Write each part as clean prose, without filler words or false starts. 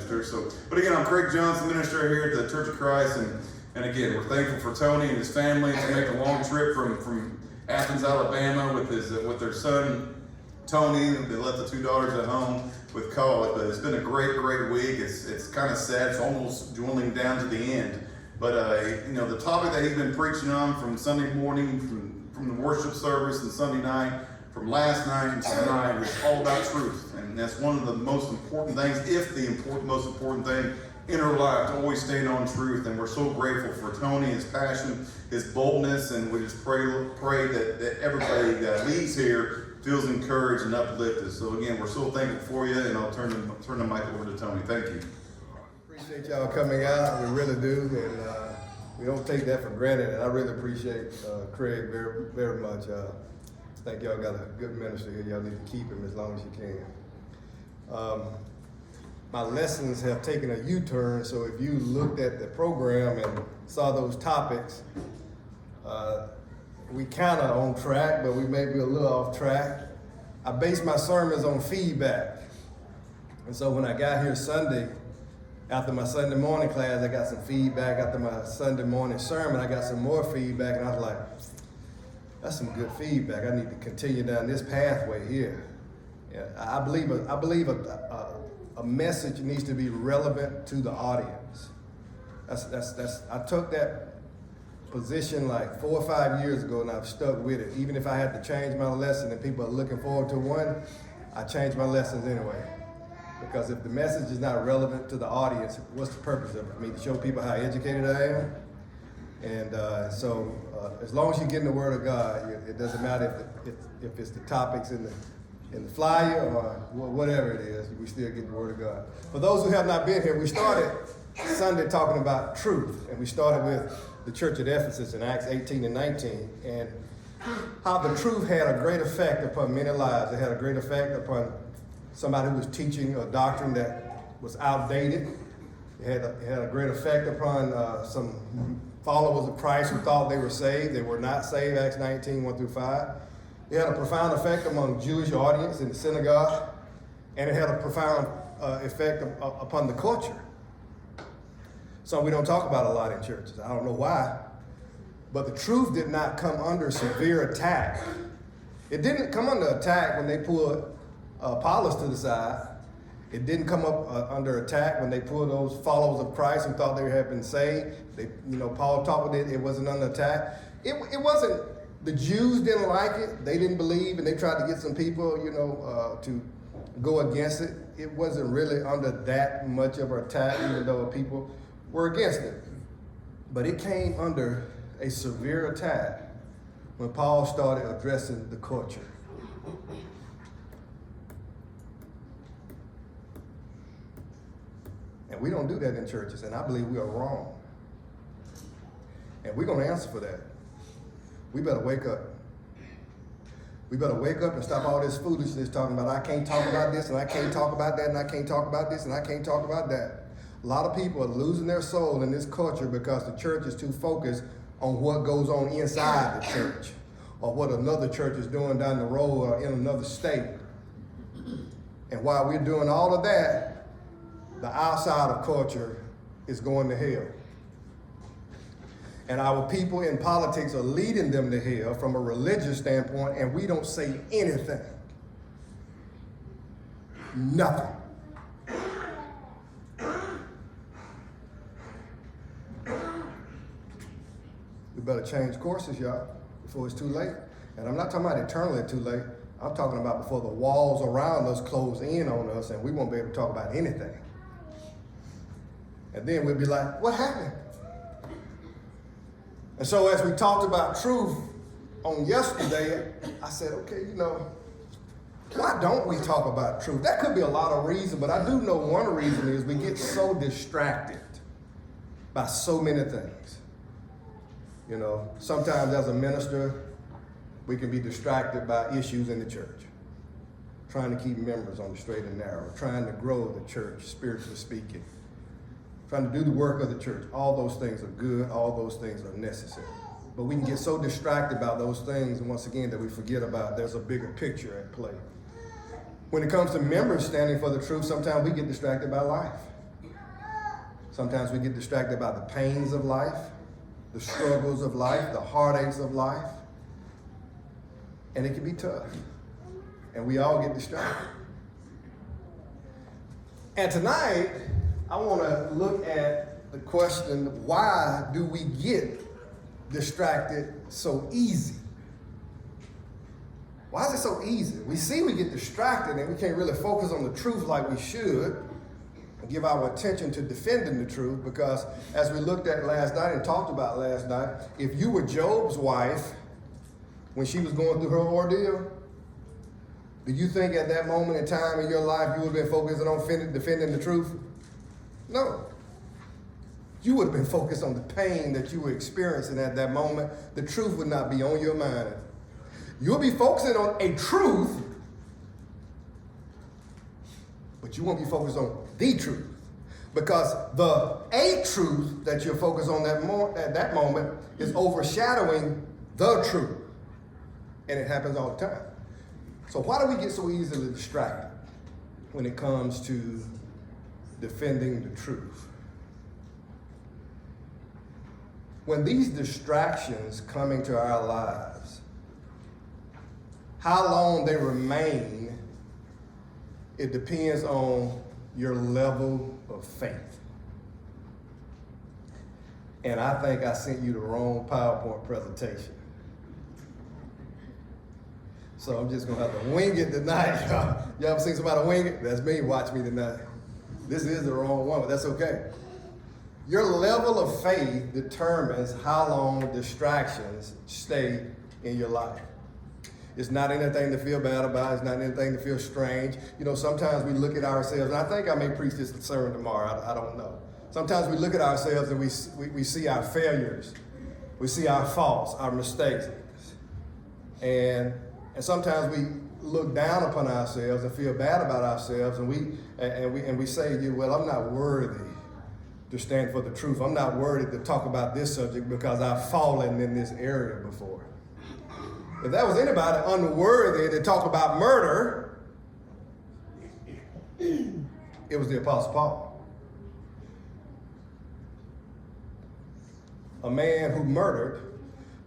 minister. So, but again, I'm Craig Johnson, minister here at the Church of Christ, and again, we're thankful for Tony and his family to make a long trip from Athens, Alabama, with their son Tony. They left the two daughters at home with Cole. But it's been a great week. It's kind of sad. It's almost dwindling down to the end. But the topic that he's been preaching on from Sunday morning, from the worship service and Sunday night, from last night and tonight, is all about truth. And that's one of the most important things, if the most important thing in our life, to always stand on truth. And we're so grateful for Tony, his passion, his boldness, and we just pray that everybody that leaves here feels encouraged and uplifted. So again, we're so thankful for you, and I'll turn the mic over to Tony. Thank you. Appreciate y'all coming out. We really do, and we don't take that for granted. And I really appreciate Craig very, very much. I think y'all got a good minister here. Y'all need to keep him as long as you can. My lessons have taken a U-turn, so if you looked at the program and saw those topics, we kind of on track, but we may be a little off track. I base my sermons on feedback. And so when I got here Sunday, after my Sunday morning class, I got some feedback. After my Sunday morning sermon, I got some more feedback, and I was like, that's some good feedback. I need to continue down this pathway here. Yeah, I believe a message needs to be relevant to the audience. I took that position like 4 or 5 years ago, and I've stuck with it. Even if I had to change my lesson and people are looking forward to one, I change my lessons anyway. Because if the message is not relevant to the audience, what's the purpose of it? I mean, to show people how educated I am. And so as long as you're getting the word of God, it doesn't matter if it's the topics in the flyer or whatever it is, we still get the word of God. For those who have not been here, we started Sunday talking about truth, and we started with the church at Ephesus in Acts 18 and 19, and how the truth had a great effect upon many lives. It had a great effect upon somebody who was teaching a doctrine that was outdated. It had a great effect upon some followers of Christ who thought they were saved. They were not saved, Acts 19, 1 through 5. It had a profound effect among the Jewish audience in the synagogue, and it had a profound effect upon the culture. So we don't talk about a lot in churches. I don't know why, but the truth did not come under severe attack. It didn't come under attack when they pulled Apollos to the side. It didn't come up under attack when they pulled those followers of Christ who thought they had been saved. Paul talked with it. It wasn't under attack. It wasn't. The Jews didn't like it. They didn't believe, and they tried to get some people, to go against it. It wasn't really under that much of an attack, even though people were against it. But it came under a severe attack when Paul started addressing the culture. And we don't do that in churches, and I believe we are wrong. And we're going to answer for that. We better wake up. We better wake up and stop all this foolishness talking about, I can't talk about this, and I can't talk about that, and I can't talk about this, and I can't talk about that. A lot of people are losing their soul in this culture because the church is too focused on what goes on inside the church or what another church is doing down the road or in another state. And while we're doing all of that, the outside of culture is going to hell. And our people in politics are leading them to hell from a religious standpoint, and we don't say anything. Nothing. We better change courses, y'all, before it's too late. And I'm not talking about eternally too late. I'm talking about before the walls around us close in on us and we won't be able to talk about anything. And then we'll be like, what happened? And so as we talked about truth on yesterday, I said, okay, why don't we talk about truth? That could be a lot of reasons, but I do know one reason is we get so distracted by so many things. Sometimes as a minister, we can be distracted by issues in the church, trying to keep members on the straight and narrow, trying to grow the church, spiritually speaking, trying to do the work of the church. All those things are good. All those things are necessary. But we can get so distracted about those things, and once again, that we forget about there's a bigger picture at play. When it comes to members standing for the truth, sometimes we get distracted by life. Sometimes we get distracted by the pains of life, the struggles of life, the heartaches of life. And it can be tough. And we all get distracted. And tonight, I want to look at the question, why do we get distracted so easy? Why is it so easy? We see we get distracted and we can't really focus on the truth like we should and give our attention to defending the truth, because as we looked at last night and talked about last night, if you were Job's wife when she was going through her ordeal, do you think at that moment in time in your life you would have been focusing on defending the truth? No. You would have been focused on the pain that you were experiencing at that moment. The truth would not be on your mind. You'll be focusing on a truth, but you won't be focused on the truth. Because a truth that you're focused on at that moment is overshadowing the truth. And it happens all the time. So why do we get so easily distracted when it comes to defending the truth? When these distractions come into our lives, how long they remain, it depends on your level of faith. And I think I sent you the wrong PowerPoint presentation. So I'm just gonna have to wing it tonight. You ever seen somebody wing it? That's me, watch me tonight. This is the wrong one, but that's okay. Your level of faith determines how long distractions stay in your life. It's not anything to feel bad about. It's not anything to feel strange. You know, sometimes we look at ourselves, and I think I may preach this sermon tomorrow, I don't know. Sometimes we look at ourselves and we see our failures. We see our faults, our mistakes. And sometimes we look down upon ourselves and feel bad about ourselves, and we say, well, I'm not worthy to stand for the truth. I'm not worthy to talk about this subject because I've fallen in this area before. If that was anybody unworthy to talk about murder, it was the Apostle Paul. A man who murdered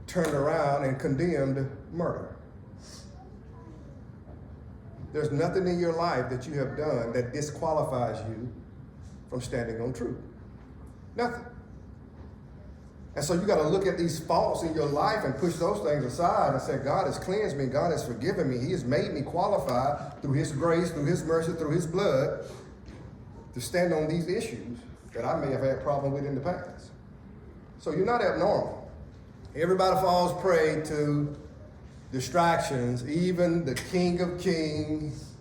turned around and condemned murder. There's nothing in your life that you have done that disqualifies you from standing on truth. Nothing. And so you got to look at these faults in your life and push those things aside and say, God has cleansed me, God has forgiven me, He has made me qualified through His grace, through His mercy, through His blood to stand on these issues that I may have had problem with in the past. So you're not abnormal. Everybody falls prey to distractions, even the King of Kings,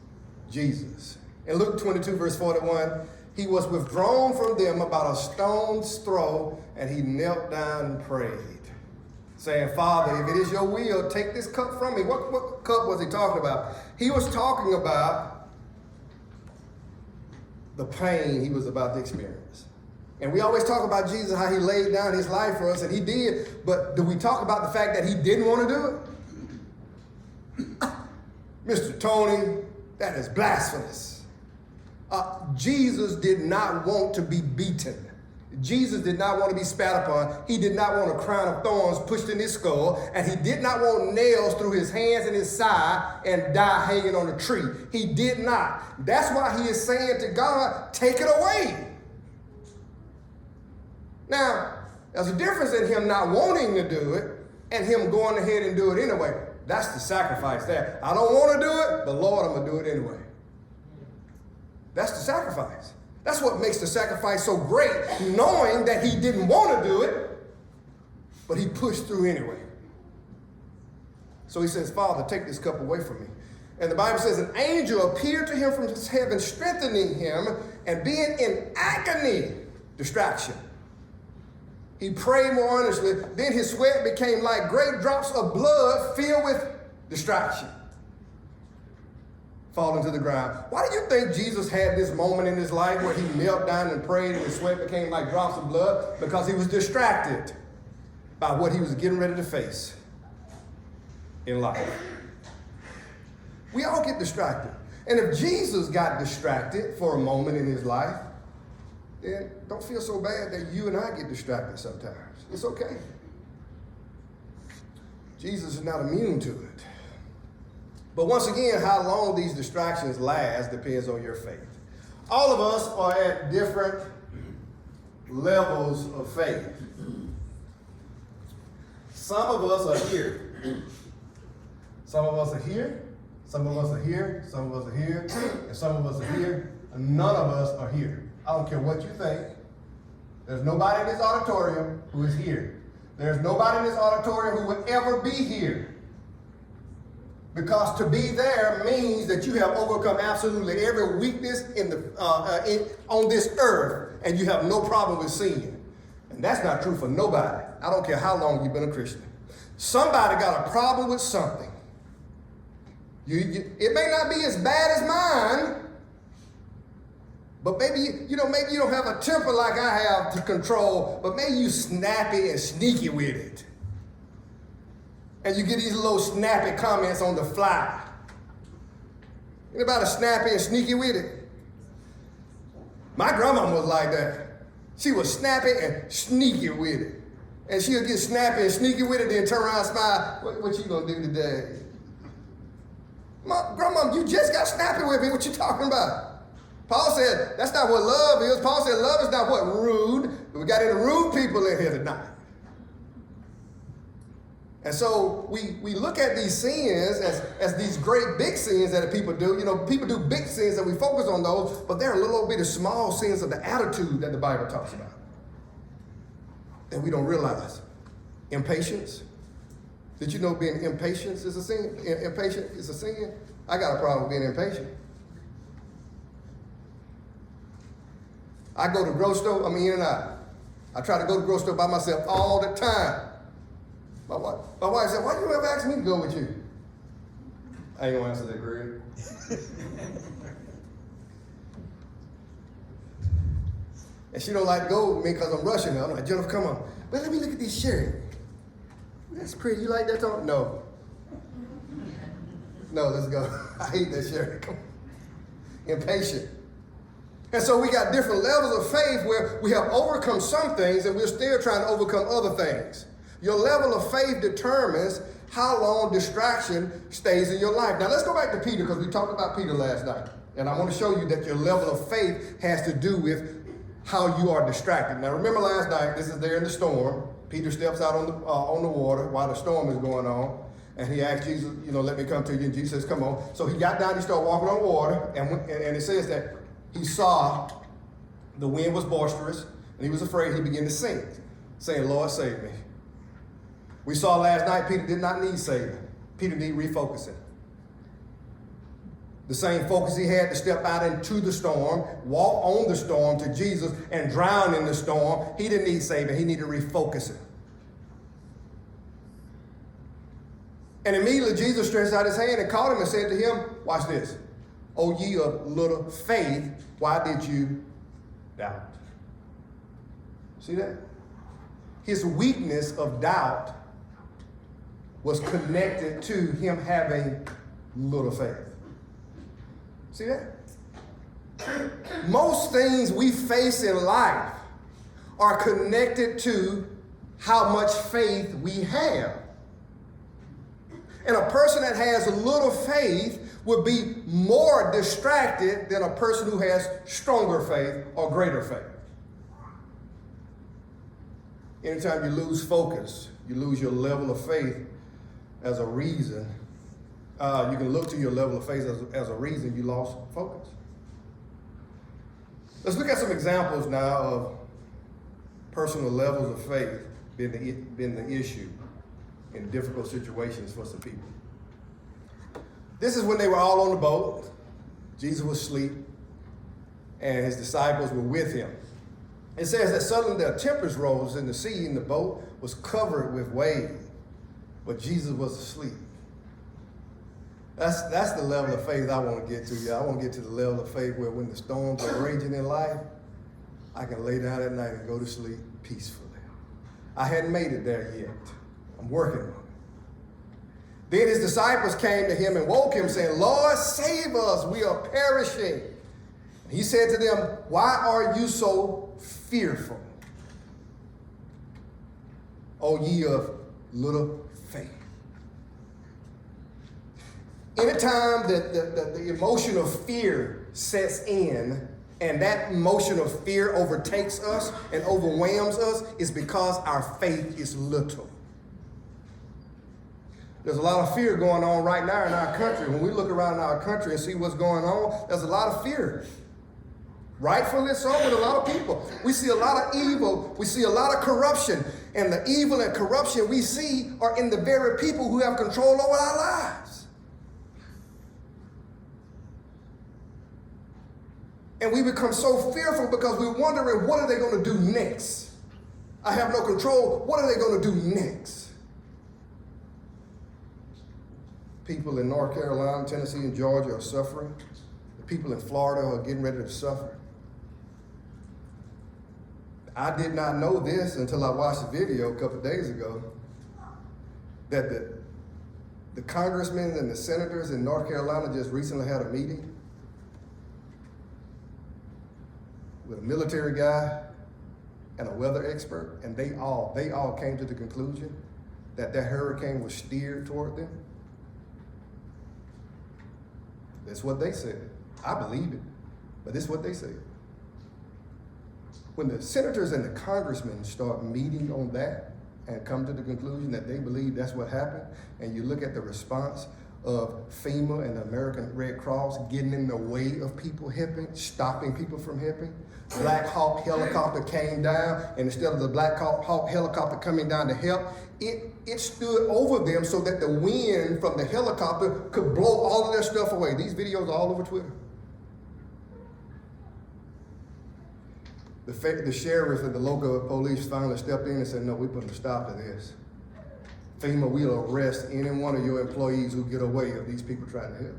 Jesus. In Luke 22, verse 41, He was withdrawn from them about a stone's throw, and He knelt down and prayed, saying, Father, if it is your will, take this cup from me. What cup was He talking about? He was talking about the pain He was about to experience. And we always talk about Jesus, how He laid down His life for us, and He did, but do we talk about the fact that He didn't want to do it? Mr. Tony, that is blasphemous. Jesus did not want to be beaten. Jesus did not want to be spat upon. He did not want a crown of thorns pushed in His skull, and He did not want nails through His hands and His side and die hanging on a tree. He did not. That's why He is saying to God, take it away. Now, there's a difference in Him not wanting to do it and Him going ahead and do it anyway. That's the sacrifice there. I don't want to do it, but Lord, I'm going to do it anyway. That's the sacrifice. That's what makes the sacrifice so great, knowing that He didn't want to do it, but He pushed through anyway. So He says, Father, take this cup away from me. And the Bible says an angel appeared to him from heaven, strengthening him, and being in agony, distraction. He prayed more earnestly. Then his sweat became like great drops of blood filled with distraction, falling to the ground. Why do you think Jesus had this moment in His life where He knelt down and prayed and his sweat became like drops of blood? Because He was distracted by what He was getting ready to face in life. We all get distracted. And if Jesus got distracted for a moment in His life, then don't feel so bad that you and I get distracted sometimes. It's okay. Jesus is not immune to it. But once again, how long these distractions last depends on your faith. All of us are at different levels of faith. Some of us are here. Some of us are here. Some of us are here. Some of us are here. And some of us are here. And none of us are here. I don't care what you think. There's nobody in this auditorium who is here. There's nobody in this auditorium who would ever be here. Because to be there means that you have overcome absolutely every weakness on this earth, and you have no problem with sin. And that's not true for nobody. I don't care how long you've been a Christian. Somebody got a problem with something. It may not be as bad as mine, but maybe you don't have a temper like I have to control, but maybe you snappy and sneaky with it. And you get these little snappy comments on the fly. Anybody snappy and sneaky with it? My grandma was like that. She was snappy and sneaky with it. And she'll get snappy and sneaky with it, then turn around and smile. What you gonna do today? Grandma, you just got snappy with me. What you talking about? Paul said, that's not what love is. Paul said, love is not what rude. We got any rude people in here tonight. And so we look at these sins as these great big sins that people do. You know, people do big sins and we focus on those, but there are a little bit of small sins of the attitude that the Bible talks about that we don't realize. Impatience. Did you know being impatient is a sin? Impatient is a sin? I got a problem with being impatient. I go to the grocery store, I'm in and out. I try to go to the grocery store by myself all the time. My wife said, why you ever ask me to go with you? I ain't gonna answer that, Greg. And she don't like to go with me because I'm rushing her. I'm like, Jennifer, come on. But let me look at this shirt. That's pretty. You like that, Tom? No. No, let's go. I hate that shirt. Impatient. And so we got different levels of faith where we have overcome some things and we're still trying to overcome other things. Your level of faith determines how long distraction stays in your life. Now let's go back to Peter because we talked about Peter last night. And I want to show you that your level of faith has to do with how you are distracted. Now remember last night, this is there in the storm. Peter steps out on the water while the storm is going on. And he asked Jesus, let me come to you. And Jesus says, come on. So he got down, he started walking on water. And it says that he saw the wind was boisterous and he was afraid. He began to sink, saying, Lord, save me. We saw last night Peter did not need saving. Peter needed refocusing. The same focus he had to step out into the storm, walk on the storm to Jesus and drown in the storm. He didn't need saving. He needed refocusing. And immediately Jesus stretched out his hand and caught him and said to him, watch this. O ye of little faith, why did you doubt? See that? His weakness of doubt was connected to him having little faith. See that? Most things we face in life are connected to how much faith we have. And a person that has little faith would be more distracted than a person who has stronger faith or greater faith. Anytime you lose focus, you lose your level of faith as a reason. You can look to your level of faith as a reason you lost focus. Let's look at some examples now of personal levels of faith being the issue in difficult situations for some people. This is when they were all on the boat. Jesus was asleep, and his disciples were with him. It says that suddenly the tempest rose in the sea, and the boat was covered with waves, but Jesus was asleep. That's the level of faith I want to get to. I want to get to the level of faith where when the storms are raging in life, I can lay down at night and go to sleep peacefully. I hadn't made it there yet. I'm working on it. Then his disciples came to him and woke him, saying, Lord, save us, we are perishing. He said to them, why are you so fearful, O ye of little faith? Anytime that the emotion of fear sets in, and that emotion of fear overtakes us and overwhelms us, is because our faith is little. There's a lot of fear going on right now in our country. When we look around our country and see what's going on, there's a lot of fear. Rightfully so, with a lot of people. We see a lot of evil. We see a lot of corruption. And the evil and corruption we see are in the very people who have control over our lives. And we become so fearful because we're wondering, what are they going to do next? I have no control. What are they going to do next? People in North Carolina, Tennessee, and Georgia are suffering. The people in Florida are getting ready to suffer. I did not know this until I watched a video a couple of days ago that the congressmen and the senators in North Carolina just recently had a meeting with a military guy and a weather expert, and they all came to the conclusion that hurricane was steered toward them. That's what they said. I believe it, but this is what they said. When the senators and the congressmen start meeting on that and come to the conclusion that they believe that's what happened, and you look at the response of FEMA and the American Red Cross getting in the way of people helping, stopping people from helping. Black Hawk helicopter came down, and instead of the Black Hawk helicopter coming down to help, it stood over them so that the wind from the helicopter could blow all of their stuff away. These videos are all over Twitter. The sheriff and the local police finally stepped in and said, no, we're putting a stop to this. FEMA will arrest any one of your employees who get away of these people trying to help.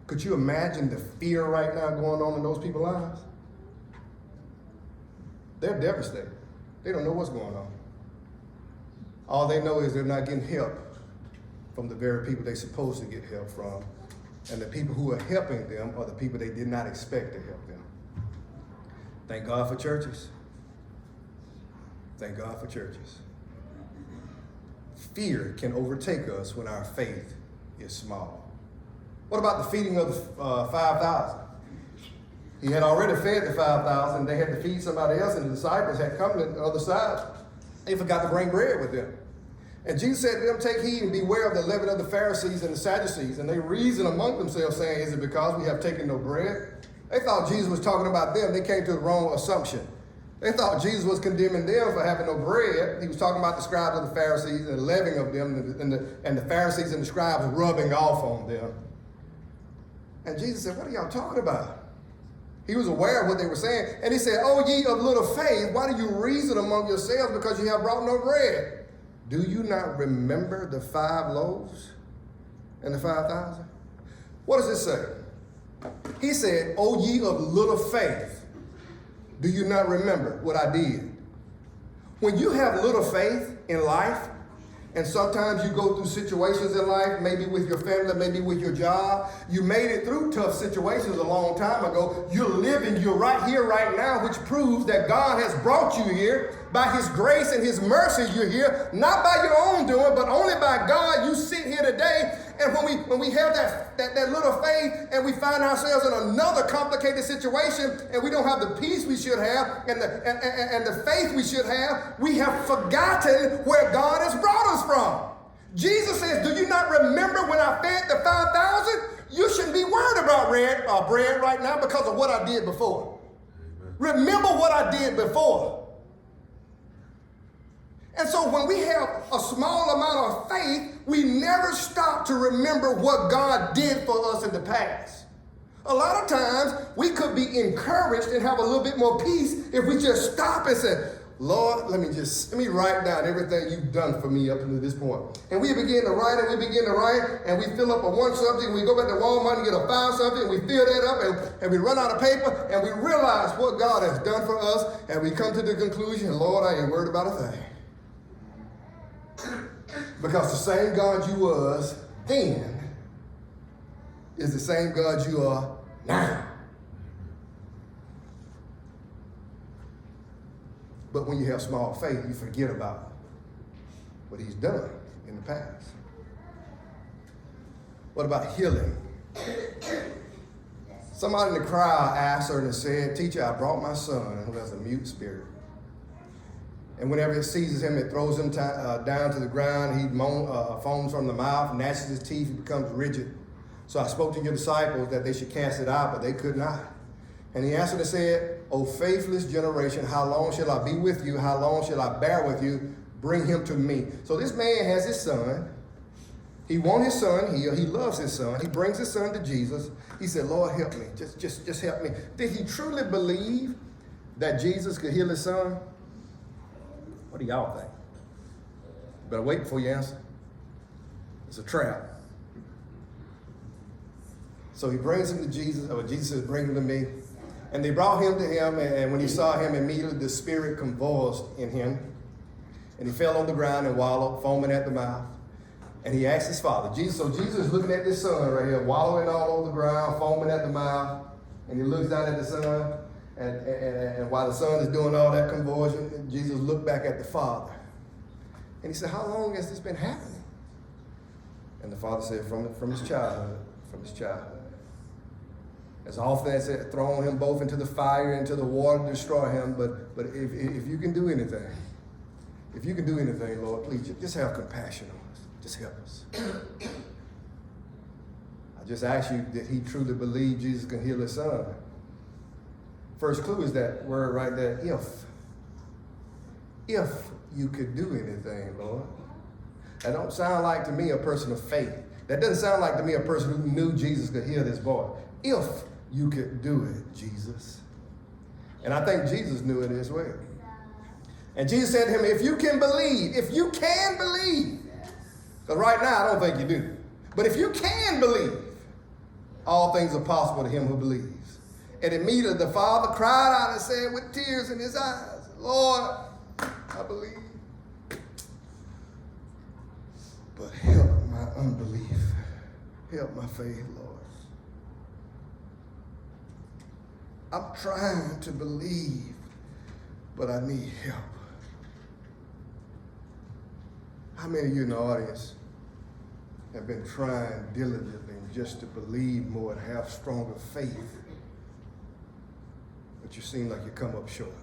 Could you imagine the fear right now going on in those people's lives? They're devastated. They don't know what's going on. All they know is they're not getting help from the very people they're supposed to get help from. And the people who are helping them are the people they did not expect to help them. Thank God for churches. Thank God for churches. Fear can overtake us when our faith is small. What about the feeding of the 5,000? He had already fed the 5,000. They had to feed somebody else, and the disciples had come to the other side. They forgot to bring bread with them. And Jesus said to them, take heed and beware of the leaven of the Pharisees and the Sadducees. And they reasoned among themselves, saying, is it because we have taken no bread? They thought Jesus was talking about them. They came to the wrong assumption. They thought Jesus was condemning them for having no bread. He was talking about the scribes and the Pharisees and the leavening of them, and the Pharisees and the scribes rubbing off on them. And Jesus said, what are y'all talking about? He was aware of what they were saying. And he said, oh, ye of little faith, why do you reason among yourselves because you have brought no bread? Do you not remember the 5 loaves and the 5,000? What does it say? He said, oh, ye of little faith, do you not remember what I did? When you have little faith in life, and sometimes you go through situations in life, maybe with your family, maybe with your job. You made it through tough situations a long time ago. You're living, you're right here, right now, which proves that God has brought you here. By his grace and his mercy, you're here. Not by your own doing, but only by God. You sit here today. And when we have that little faith and we find ourselves in another complicated situation and we don't have the peace we should have and the faith we should have, we have forgotten where God has brought us from. Jesus says, do you not remember when I fed the 5,000? You shouldn't be worried about bread right now because of what I did before. Remember what I did before. And so when we have a small amount of faith, we never stop to remember what God did for us in the past. A lot of times we could be encouraged and have a little bit more peace if we just stop and say, Lord, let me write down everything you've done for me up until this point. And we begin to write and we fill up a one subject, and we go back to Walmart and get a 5 subject, and we fill that up, and we run out of paper, and we realize what God has done for us, and we come to the conclusion, Lord, I ain't worried about a thing. Because the same God you was then is the same God you are now. But when you have small faith, you forget about what he's done in the past. What about healing? Somebody in the crowd asked her and said, "Teacher, I brought my son who has a mute spirit. And whenever it seizes him, it throws him down to the ground. He foams from the mouth, gnashes his teeth, he becomes rigid. So I spoke to your disciples that they should cast it out, but they could not." And he answered and said, "O faithless generation, how long shall I be with you? How long shall I bear with you? Bring him to me." So this man has his son. He wants his son healed. He loves his son. He brings his son to Jesus. He said, "Lord, help me. Just help me." Did he truly believe that Jesus could heal his son? What do y'all think? Better wait before you answer. It's a trap. So he brings him to Jesus, or Jesus says, "Bring him to me." And they brought him to him, and when he saw him, immediately the spirit convulsed in him. And he fell on the ground and wallowed, foaming at the mouth. And he asked his father, Jesus is looking at this son right here, wallowing all over the ground, foaming at the mouth. And he looks down at the son, and while the son is doing all that convulsion, Jesus looked back at the father. And he said, "How long has this been happening?" And the father said, from his childhood, As often as it thrown him both into the fire and into the water to destroy him. But if you can do anything, Lord, please just have compassion on us. Just help us. I just ask you, did he truly believe Jesus can heal his son? First clue is that word right there, if. If you could do anything, Lord. That don't sound like to me a person of faith. That doesn't sound like to me a person who knew Jesus could heal this boy. If you could do it, Jesus. And I think Jesus knew it as well. And Jesus said to him, if you can believe, because right now I don't think you do, but if you can believe, all things are possible to him who believes. And immediately the father cried out and said with tears in his eyes, "Lord, I believe, but help my unbelief. Help my faith, Lord. I'm trying to believe, but I need help." How many of you in the audience have been trying diligently just to believe more and have stronger faith, but you seem like you come up short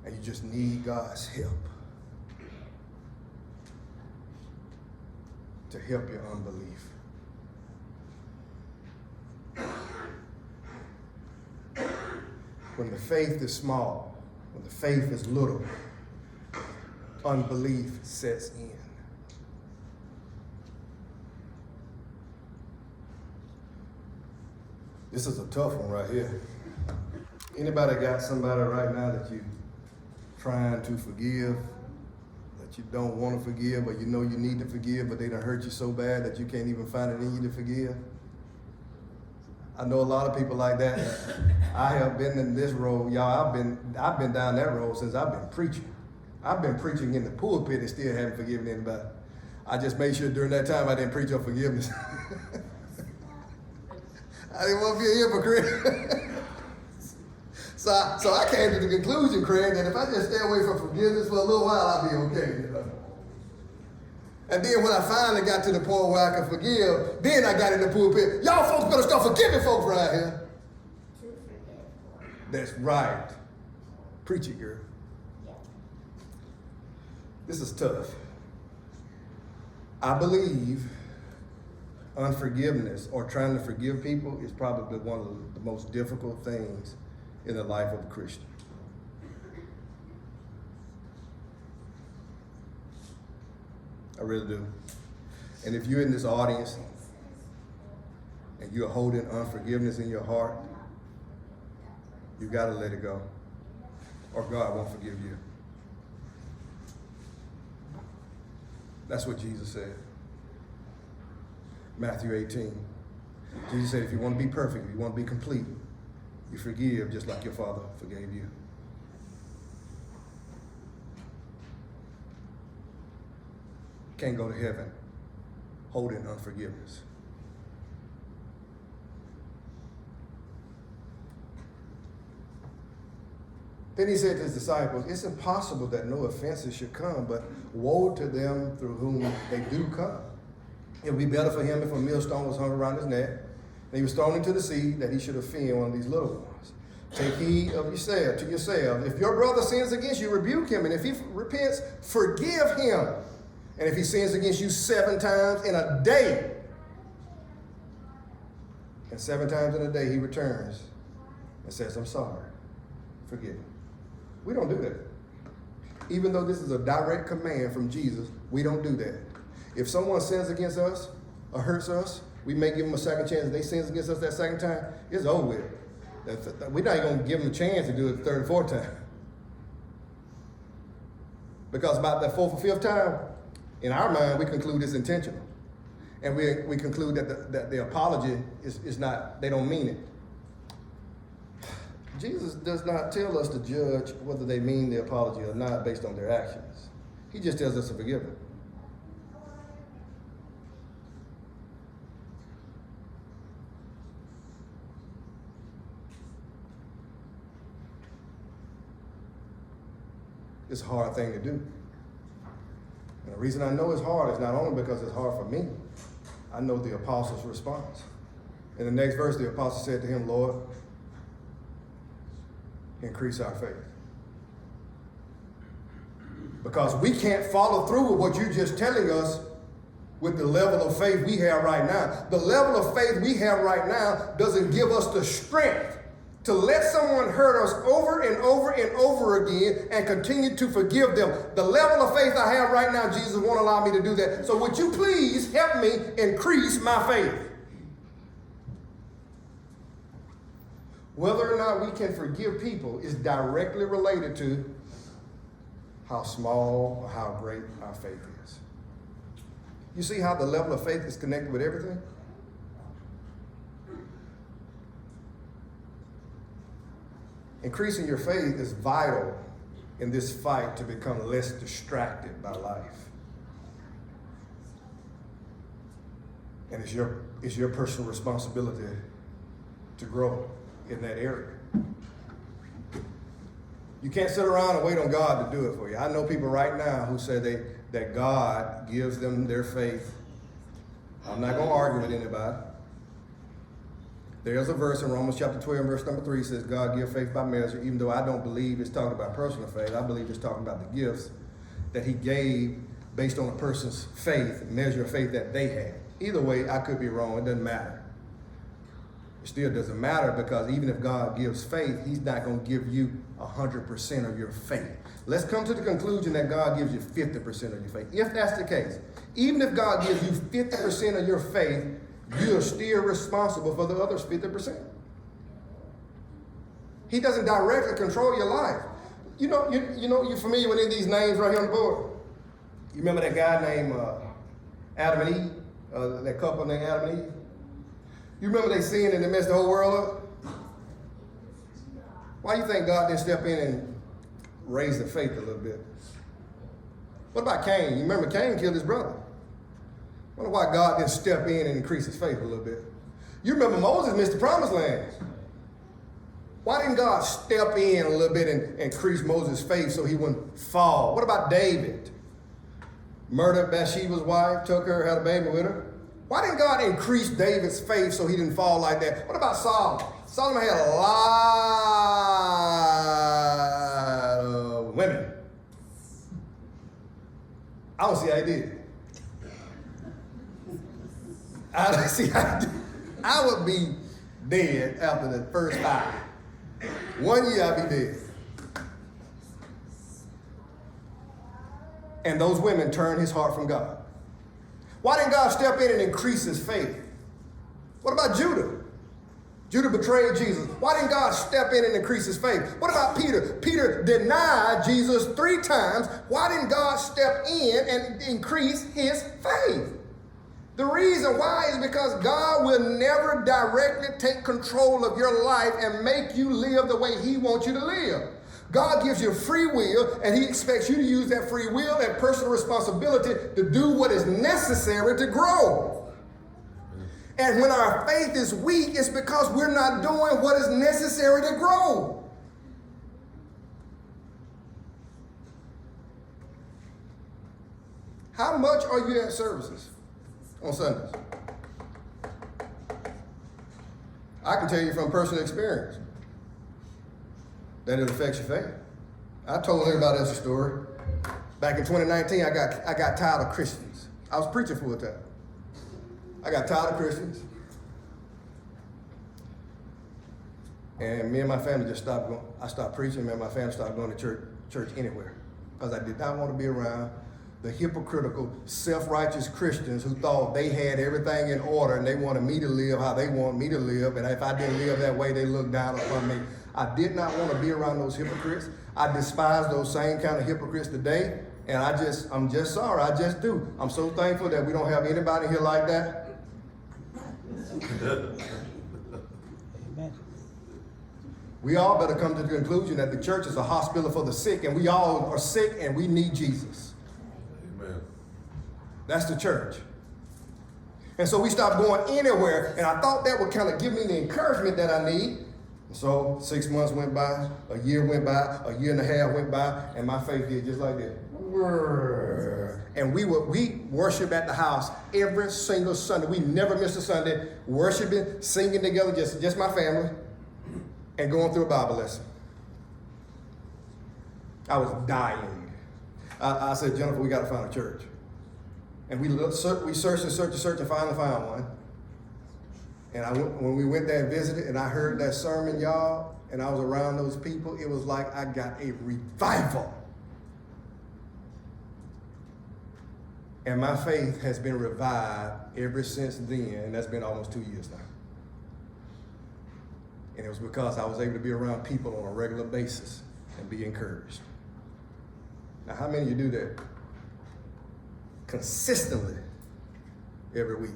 and you just need God's help to help your unbelief? When the faith is small, when the faith is little, unbelief sets in. This is a tough one right here. Anybody got somebody right now that you trying to forgive, that you don't want to forgive, or you know you need to forgive, but they done hurt you so bad that you can't even find it in you to forgive? I know a lot of people like that. I have been in this road, y'all. I've been down that road since I've been preaching. I've been preaching in the pulpit and still haven't forgiven anybody. I just made sure during that time I didn't preach on forgiveness. I didn't want to be a hypocrite. So I came to the conclusion, Craig, that if I just stay away from forgiveness for a little while, I'll be okay. You know? And then when I finally got to the point where I could forgive, then I got in the pulpit. Y'all folks better start forgiving folks right here. That's right. Preach it, girl. This is tough. I believe unforgiveness or trying to forgive people is probably one of the most difficult things in the life of a Christian. I really do. And if you're in this audience and you're holding unforgiveness in your heart, you got to let it go, or God won't forgive you. That's what Jesus said. Matthew 18. Jesus said, if you want to be perfect, if you want to be complete, you forgive just like your Father forgave you. Can't go to heaven holding unforgiveness. Then he said to his disciples, it's impossible that no offenses should come, but woe to them through whom they do come. It would be better for him if a millstone was hung around his neck, and he was thrown into the sea, that he should offend one of these little ones. Take heed of yourself, to yourself. If your brother sins against you, rebuke him, and if he repents, forgive him. And if he sins against you 7 times in a day, and 7 times in a day he returns and says, I'm sorry, forgive him. We don't do that. Even though this is a direct command from Jesus, we don't do that. If someone sins against us or hurts us, we may give them a second chance. If they sin against us that second time, it's over with. We're not even going to give them a chance to do it the 3rd or 4th time. Because about that 4th or 5th time, in our mind, we conclude it's intentional. And we conclude that the apology is not, they don't mean it. Jesus does not tell us to judge whether they mean the apology or not based on their actions. He just tells us to forgive them. It's a hard thing to do. And the reason I know it's hard is not only because it's hard for me. I know the apostle's response. In the next verse, the apostle said to him, Lord, increase our faith. Because we can't follow through with what you're just telling us with the level of faith we have right now. The level of faith we have right now doesn't give us the strength to let someone hurt us over and over and over again and continue to forgive them. The level of faith I have right now, Jesus won't allow me to do that. So would you please help me increase my faith? Whether or not we can forgive people is directly related to how small or how great our faith is. You see how the level of faith is connected with everything? Increasing your faith is vital in this fight to become less distracted by life. And it's your personal responsibility to grow in that area. You can't sit around and wait on God to do it for you. I know people right now who say that God gives them their faith. I'm not going to argue with anybody. There's a verse in Romans chapter 12, verse number 3 says, God give faith by measure, even though I don't believe it's talking about personal faith. I believe it's talking about the gifts that he gave based on a person's faith, measure of faith that they had. Either way, I could be wrong. It doesn't matter. It still doesn't matter because even if God gives faith, he's not going to give you 100% of your faith. Let's come to the conclusion that God gives you 50% of your faith. If that's the case, even if God gives you 50% of your faith, you're still responsible for the other 50%. He doesn't directly control your life. You're familiar with any of these names right here on the board? You remember that guy named Adam and Eve? That couple named Adam and Eve? You remember they sinned and they messed the whole world up? Why do you think God didn't step in and raise the faith a little bit? What about Cain? You remember Cain killed his brother. I wonder why God didn't step in and increase his faith a little bit. You remember Moses missed the promised land. Why didn't God step in a little bit and increase Moses' faith so he wouldn't fall? What about David? Murdered Bathsheba's wife, took her, had a baby with her. Why didn't God increase David's faith so he didn't fall like that? What about Solomon? Solomon had a lot of women. I don't see how he did it. I don't see how he did it. I would be dead after the first 5. 1 year I'd be dead. And those women turned his heart from God. Why didn't God step in and increase his faith? What about Judah? Judah betrayed Jesus. Why didn't God step in and increase his faith? What about Peter? Peter denied Jesus 3 times. Why didn't God step in and increase his faith? The reason why is because God will never directly take control of your life and make you live the way he wants you to live. God gives you free will, and he expects you to use that free will and personal responsibility to do what is necessary to grow. And when our faith is weak, it's because we're not doing what is necessary to grow. How much are you at services on Sundays? I can tell you from personal experience that it affects your faith. I told everybody else a story. Back in 2019, I got tired of Christians. I was preaching full time. I got tired of Christians. And me and my family just stopped going. I stopped preaching, me and my family stopped going to church anywhere. Because I did not want to be around the hypocritical, self-righteous Christians who thought they had everything in order and they wanted me to live how they want me to live. And if I didn't live that way, they looked down upon me. I did not want to be around those hypocrites. I despise those same kind of hypocrites today. And I'm just sorry. I just do. I'm so thankful that we don't have anybody here like that. We all better come to the conclusion that the church is a hospital for the sick, and we all are sick and we need Jesus. Amen. That's the church. And so we stopped going anywhere, and I thought that would kind of give me the encouragement that I need. So 6 months went by, a year went by, a year and a half went by, and my faith did just like that. And we worship at the house every single Sunday. We never missed a Sunday, worshiping, singing together, just my family, and going through a Bible lesson. I was dying. I said, Jennifer, we got to find a church. And we searched and finally found one. And when we went there and visited, and I heard that sermon, y'all, and I was around those people, it was like I got a revival. And my faith has been revived ever since then, and that's been almost 2 years now. And it was because I was able to be around people on a regular basis and be encouraged. Now, how many of you do that consistently every week?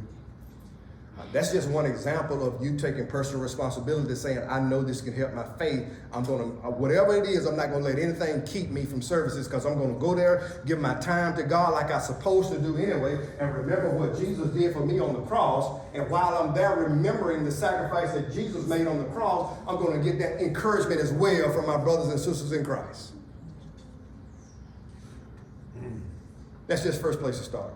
That's just one example of you taking personal responsibility, saying, I know this can help my faith. I'm going to, whatever it is, I'm not going to let anything keep me from services, because I'm going to go there, give my time to God like I'm supposed to do anyway, and remember what Jesus did for me on the cross. And while I'm there remembering the sacrifice that Jesus made on the cross, I'm going to get that encouragement as well from my brothers and sisters in Christ. That's just first place to start.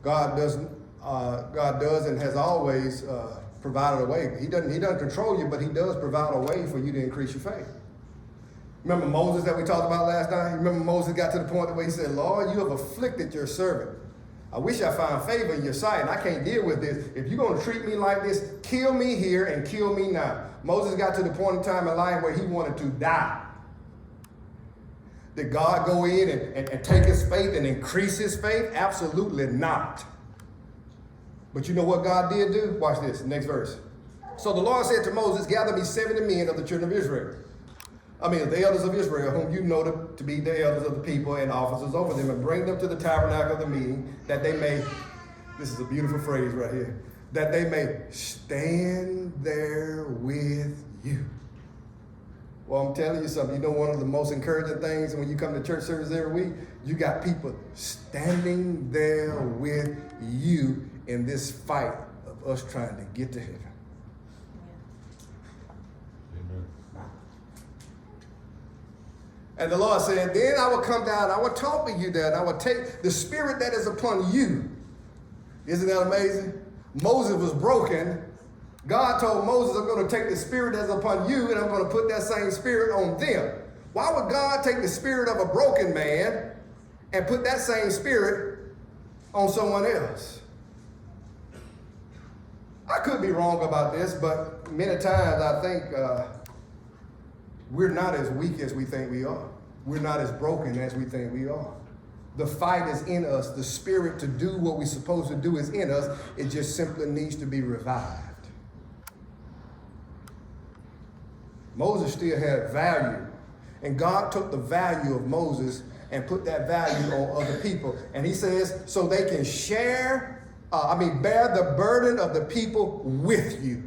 God does and has always provided a way. He doesn't control you, but he does provide a way for you to increase your faith. Remember Moses that we talked about last night? Remember Moses got to the point where he said, Lord, you have afflicted your servant. I wish I found favor in your sight, and I can't deal with this. If you're going to treat me like this, kill me here and kill me now. Moses got to the point in time in life where he wanted to die. Did God go in and take his faith and increase his faith? Absolutely not. But you know what God did do? Watch this, next verse. So the Lord said to Moses, gather me 70 men of the children of Israel. The elders of Israel, whom you know to be the elders of the people and officers over them, and bring them to the tabernacle of the meeting, that they may, this is a beautiful phrase right here, that they may stand there with you. Well, I'm telling you something. You know, one of the most encouraging things when you come to church service every week, you got people standing there with you in this fight of us trying to get to heaven. Amen. And the Lord said, then I will come down, I will talk with you there, and I will take the spirit that is upon you. Isn't that amazing? Moses was broken. God told Moses, I'm going to take the spirit that's upon you, and I'm going to put that same spirit on them. Why would God take the spirit of a broken man and put that same spirit on someone else? I could be wrong about this, but many times I think we're not as weak as we think we are. We're not as broken as we think we are. The fight is in us. The spirit to do what we're supposed to do is in us. It just simply needs to be revived. Moses still had value. And God took the value of Moses and put that value on other people. And he says, so they can bear the burden of the people with you.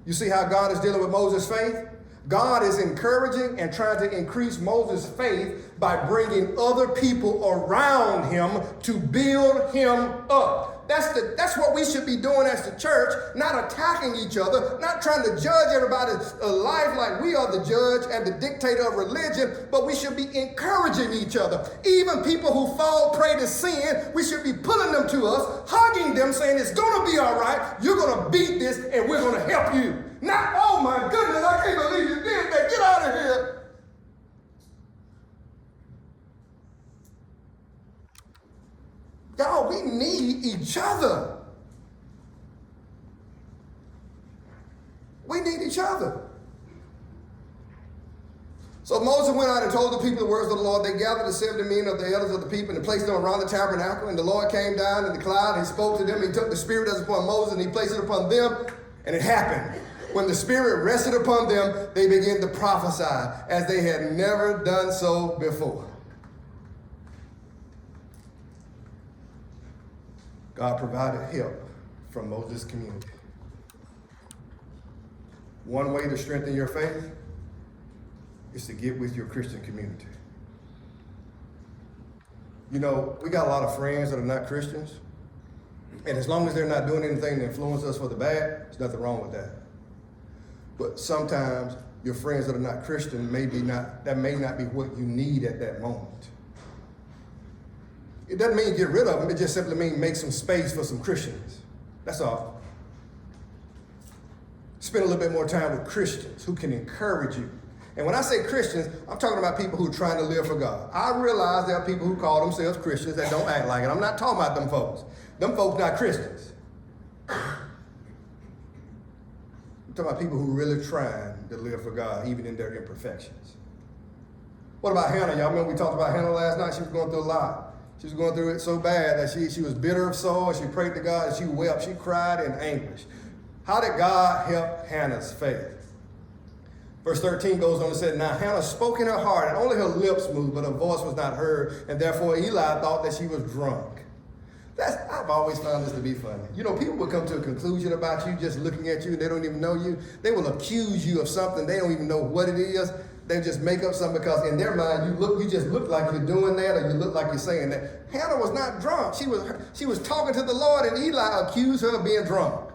You see how God is dealing with Moses' faith? God is encouraging and trying to increase Moses' faith by bringing other people around him to build him up. That's what we should be doing as the church, not attacking each other, not trying to judge everybody's life like we are the judge and the dictator of religion, but we should be encouraging each other. Even people who fall prey to sin, we should be pulling them to us, hugging them, saying it's going to be all right, you're going to beat this, and we're going to help you. Not, oh my goodness, I can't believe you did that, get out of here. Y'all, we need each other. We need each other. So Moses went out and told the people the words of the Lord. They gathered the 70 men of the elders of the people and placed them around the tabernacle. And the Lord came down in the cloud and he spoke to them. He took the spirit that was upon Moses and he placed it upon them. And it happened. When the spirit rested upon them, they began to prophesy as they had never done so before. God provided help from Moses' community. One way to strengthen your faith is to get with your Christian community. You know, we got a lot of friends that are not Christians, and as long as they're not doing anything to influence us for the bad, there's nothing wrong with that. But sometimes your friends that are not Christian may not be what you need at that moment. It doesn't mean get rid of them. It just simply means make some space for some Christians. That's all. Spend a little bit more time with Christians who can encourage you. And when I say Christians, I'm talking about people who are trying to live for God. I realize there are people who call themselves Christians that don't act like it. I'm not talking about them folks. Them folks not Christians. I'm talking about people who are really trying to live for God, even in their imperfections. What about Hannah? Y'all remember we talked about Hannah last night? She was going through a lot. She was going through it so bad that she was bitter of soul, and she prayed to God, and she wept. She cried in anguish. How did God help Hannah's faith? Verse 13 goes on and said, now Hannah spoke in her heart, and only her lips moved, but her voice was not heard, and therefore Eli thought that she was drunk. I've always found this to be funny. You know, people will come to a conclusion about you just looking at you, and they don't even know you. They will accuse you of something. They don't even know what it is. They just make up something because in their mind, you just look like you're doing that, or you look like you're saying that. Hannah was not drunk. She was talking to the Lord, and Eli accused her of being drunk.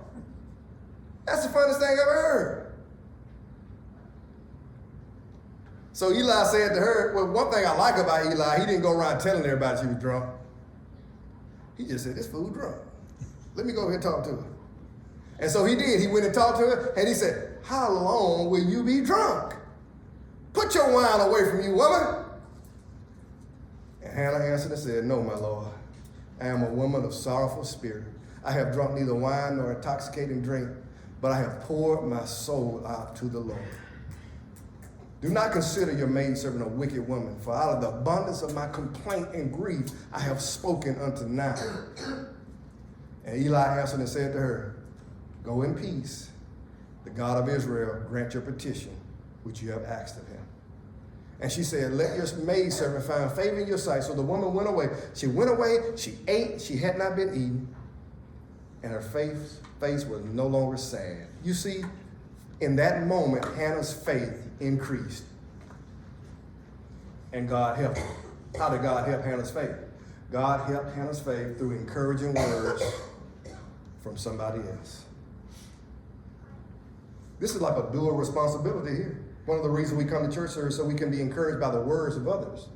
That's the funniest thing I've ever heard. So Eli said to her, well, one thing I like about Eli, he didn't go around telling everybody she was drunk. He just said, this fool drunk. Let me go ahead and talk to her. And so he did. He went and talked to her, and he said, how long will you be drunk? Put your wine away from you, woman. And Hannah answered and said, no, my Lord. I am a woman of sorrowful spirit. I have drunk neither wine nor intoxicating drink, but I have poured my soul out to the Lord. Do not consider your maidservant a wicked woman, for out of the abundance of my complaint and grief I have spoken unto now. And Eli answered and said to her, go in peace. The God of Israel grant your petition, which you have asked of him. And she said, let your maidservant find favor in your sight. So the woman went away. She went away, she ate, she had not been eaten, and her face was no longer sad. You see, in that moment, Hannah's faith increased. And God helped her. How did God help Hannah's faith? God helped Hannah's faith through encouraging words from somebody else. This is like a dual responsibility here. One of the reasons we come to church service is so we can be encouraged by the words of others.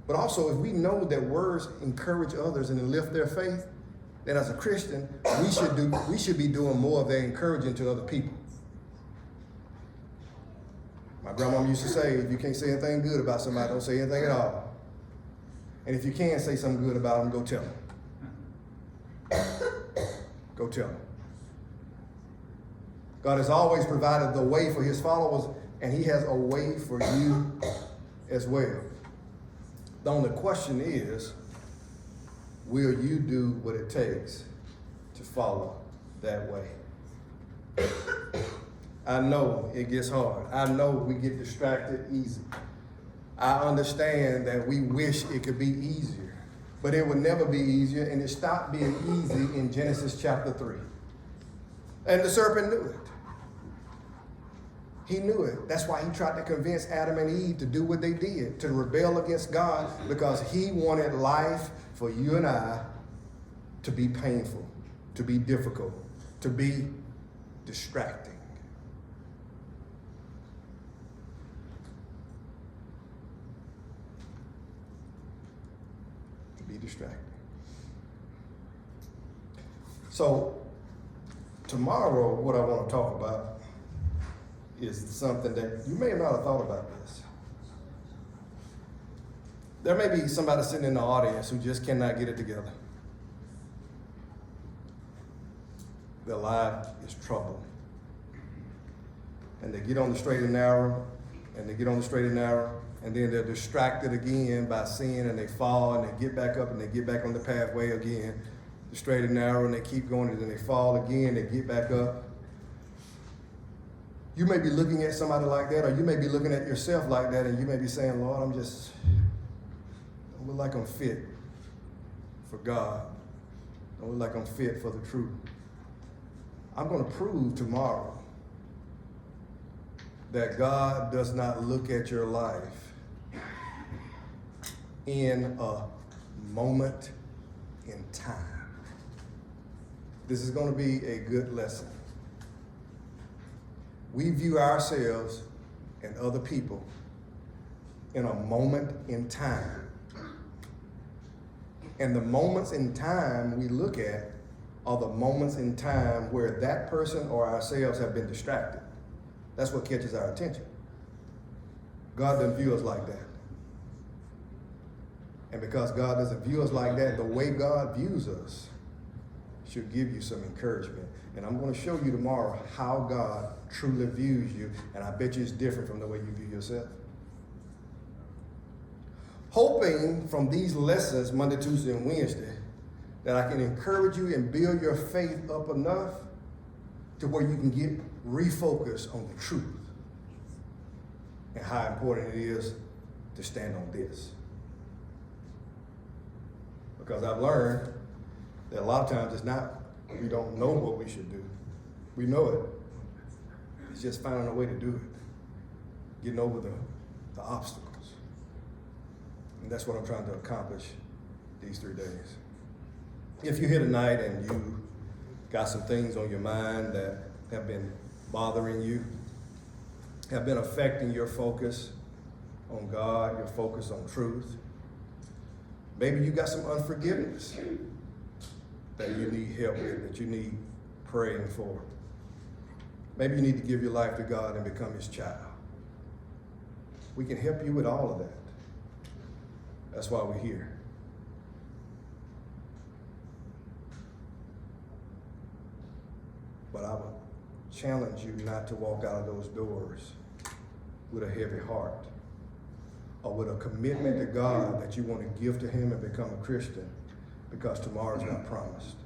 But also, if we know that words encourage others and lift their faith, then as a Christian, we should be doing more of that encouraging to other people. My grandmama used to say, if you can't say anything good about somebody, don't say anything at all. And if you can say something good about them, go tell them. Go tell them. God has always provided the way for his followers, and he has a way for you as well. The only question is, will you do what it takes to follow that way? I know it gets hard. I know we get distracted easy. I understand that we wish it could be easier, but it would never be easier, and it stopped being easy in Genesis chapter 3. And the serpent knew it. He knew it. That's why he tried to convince Adam and Eve to do what they did, to rebel against God, because he wanted life for you and I to be painful, to be difficult, to be distracting. To be distracting. So, tomorrow, what I want to talk about is something that you may not have thought about this. There may be somebody sitting in the audience who just cannot get it together. Their life is troubled. And they get on the straight and narrow, and they get on the straight and narrow, and then they're distracted again by sin, and they fall, and they get back up, and they get back on the pathway again, the straight and narrow, and they keep going, and then they fall again, they get back up. You may be looking at somebody like that, or you may be looking at yourself like that, and you may be saying, Lord, I don't look like I'm fit for God. I don't look like I'm fit for the truth. I'm going to prove tomorrow that God does not look at your life in a moment in time. This is going to be a good lesson. We view ourselves and other people in a moment in time. And the moments in time we look at are the moments in time where that person or ourselves have been distracted. That's what catches our attention. God doesn't view us like that. And because God doesn't view us like that, the way God views us should give you some encouragement. And I'm going to show you tomorrow how God truly views you, and I bet you it's different from the way you view yourself. Hoping from these lessons, Monday, Tuesday, and Wednesday, that I can encourage you and build your faith up enough to where you can get refocused on the truth and how important it is to stand on this. Because I've learned that a lot of times it's not, we don't know what we should do. We know it. It's just finding a way to do it. Getting over the obstacles. And that's what I'm trying to accomplish these 3 days. If you're here tonight and you got some things on your mind that have been bothering you, have been affecting your focus on God, your focus on truth, maybe you got some unforgiveness that you need help with, that you need praying for. Maybe you need to give your life to God and become his child. We can help you with all of that. That's why we're here. But I would challenge you not to walk out of those doors with a heavy heart or with a commitment to God that you want to give to him and become a Christian, because tomorrow's not promised.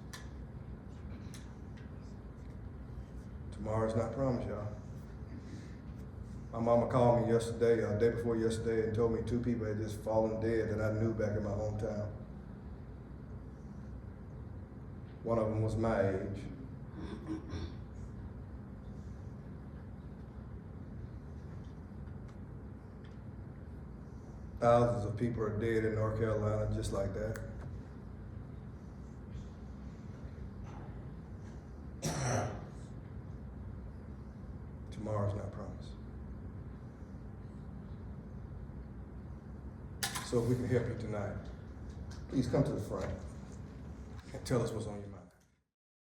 Tomorrow's not promised, y'all. My mama called me yesterday, day before yesterday, and told me 2 people had just fallen dead that I knew back in my hometown. One of them was my age. Thousands of people are dead in North Carolina just like that. Tomorrow's not promised. So if we can help you tonight, please come to the front and tell us what's on your mind.